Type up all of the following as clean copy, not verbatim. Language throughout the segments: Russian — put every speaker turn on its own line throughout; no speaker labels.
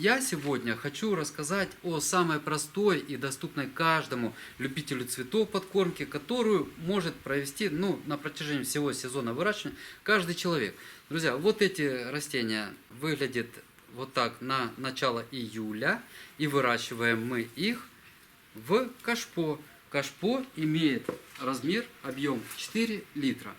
Я сегодня хочу рассказать о самой простой и доступной каждому любителю цветов подкормки, которую может провести на протяжении всего сезона выращивания каждый человек. Друзья, вот эти растения выглядят вот так на начало июля, и выращиваем мы их в кашпо. Кашпо имеет размер, объем 4 литра.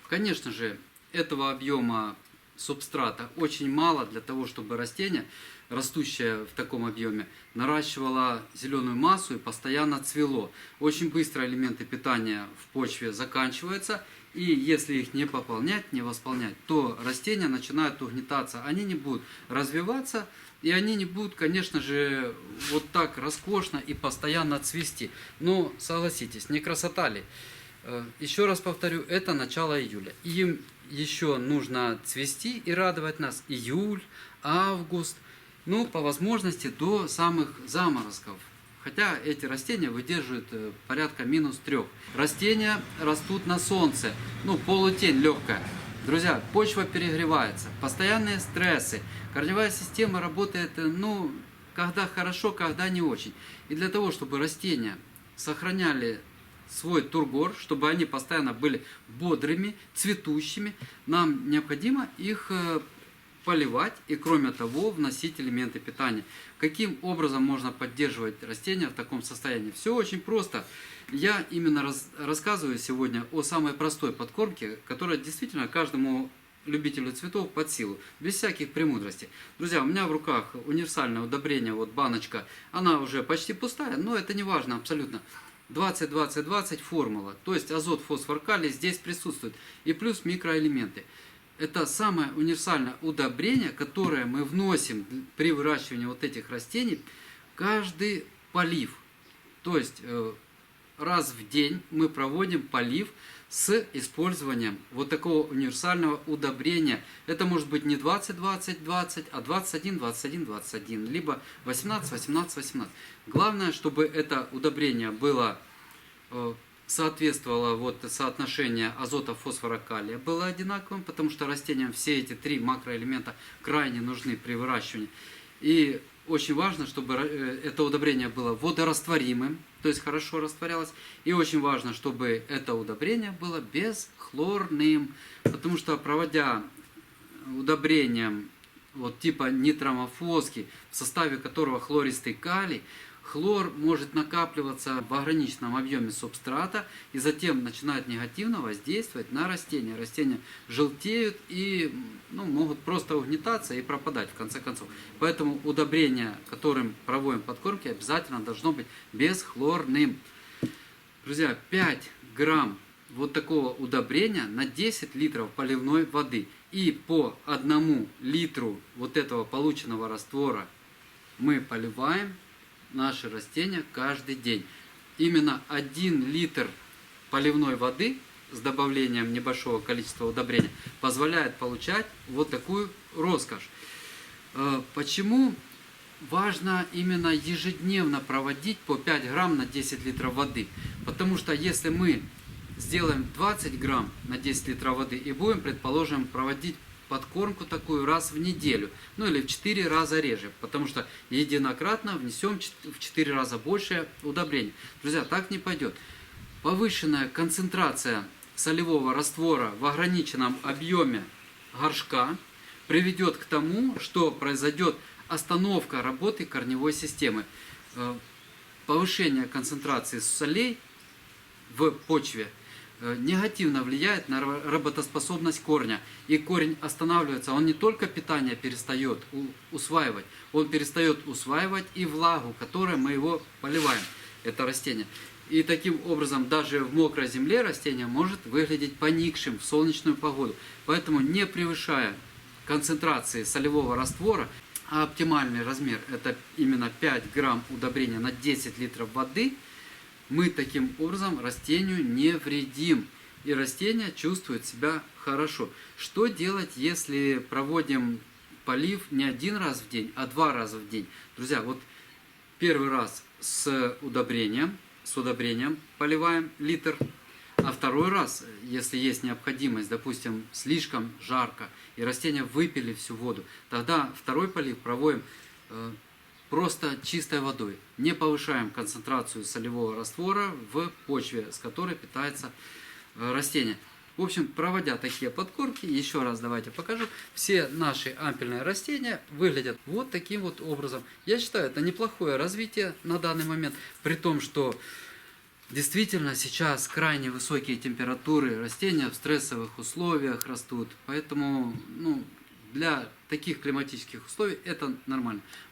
Конечно же, этого объема субстрата очень мало для того, чтобы растение, растущее в таком объеме, наращивало зеленую массу и постоянно цвело. Очень быстро элементы питания в почве заканчиваются, и если их не пополнять, не восполнять, то растения начинают угнетаться, они не будут развиваться, и они не будут, конечно же, вот так роскошно и постоянно цвести. Но согласитесь, не красота ли? Еще раз повторю, это начало июля. Им еще нужно цвести и радовать нас июль, август, по возможности до самых заморозков. Хотя эти растения выдерживают порядка -3. Растения растут на солнце, полутень легкая. Друзья, почва перегревается, постоянные стрессы, корневая система работает, когда хорошо, когда не очень. И для того, чтобы растения сохраняли свой тургор, чтобы они постоянно были бодрыми, цветущими, нам необходимо их поливать и, кроме того, вносить элементы питания. Каким образом можно поддерживать растения в таком состоянии? Все очень просто. Я именно рассказываю сегодня о самой простой подкормке, которая действительно каждому любителю цветов под силу, без всяких премудростей. Друзья, у меня в руках универсальное удобрение, вот баночка, она уже почти пустая, но это не важно абсолютно. 20-20-20 формула, то есть азот, фосфор, калий здесь присутствует, и плюс микроэлементы. Это самое универсальное удобрение, которое мы вносим при выращивании вот этих растений каждый полив. То есть раз в день мы проводим полив с использованием вот такого универсального удобрения. Это может быть не 20-20-20, а 21-21-21, либо 18-18-18. Главное, чтобы это удобрение было соответствовало соотношение азота, фосфора, калия было одинаковым, потому что растениям все эти три макроэлемента крайне нужны при выращивании. И очень важно, чтобы это удобрение было водорастворимым, то есть хорошо растворялось. И очень важно, чтобы это удобрение было бесхлорным, потому что проводя удобрением типа нитромофоски, в составе которого хлористый калий, хлор может накапливаться в ограниченном объеме субстрата и затем начинает негативно воздействовать на растения. Растения желтеют и могут просто угнетаться и пропадать в конце концов. Поэтому удобрение, которым проводим подкормки, обязательно должно быть бесхлорным. Друзья, 5 грамм вот такого удобрения на 10 литров поливной воды. И по 1 литру вот этого полученного раствора мы поливаем наши растения каждый день. Именно 1 литр поливной воды с добавлением небольшого количества удобрения позволяет получать вот такую роскошь. Почему важно именно ежедневно проводить по 5 грамм на 10 литров воды? Потому что если мы сделаем 20 грамм на 10 литров воды и будем, предположим, проводить подкормку такую раз в неделю, или в 4 раза реже, потому что единократно внесем в 4 раза больше удобрений. Друзья, так не пойдет. Повышенная концентрация солевого раствора в ограниченном объеме горшка приведет к тому, что произойдет остановка работы корневой системы. Повышение концентрации солей в почве негативно влияет на работоспособность корня. И корень останавливается, он не только питание перестает усваивать, он перестает усваивать и влагу, которой мы его поливаем, это растение. И таким образом даже в мокрой земле растение может выглядеть поникшим в солнечную погоду. Поэтому, не превышая концентрации солевого раствора, а оптимальный размер это именно 5 грамм удобрения на 10 литров воды, мы таким образом растению не вредим, и растение чувствует себя хорошо. Что делать, если проводим полив не 1 раз в день, а 2 раза в день? Друзья, первый раз с удобрением поливаем литр, а второй раз, если есть необходимость, допустим, слишком жарко, и растения выпили всю воду, тогда второй полив проводим просто чистой водой. Не повышаем концентрацию солевого раствора в почве, с которой питается растение. В общем, проводя такие подкормки, еще раз давайте покажу, все наши ампельные растения выглядят вот таким вот образом. Я считаю, это неплохое развитие на данный момент, при том, что действительно сейчас крайне высокие температуры, растения в стрессовых условиях растут, поэтому для таких климатических условий это нормально.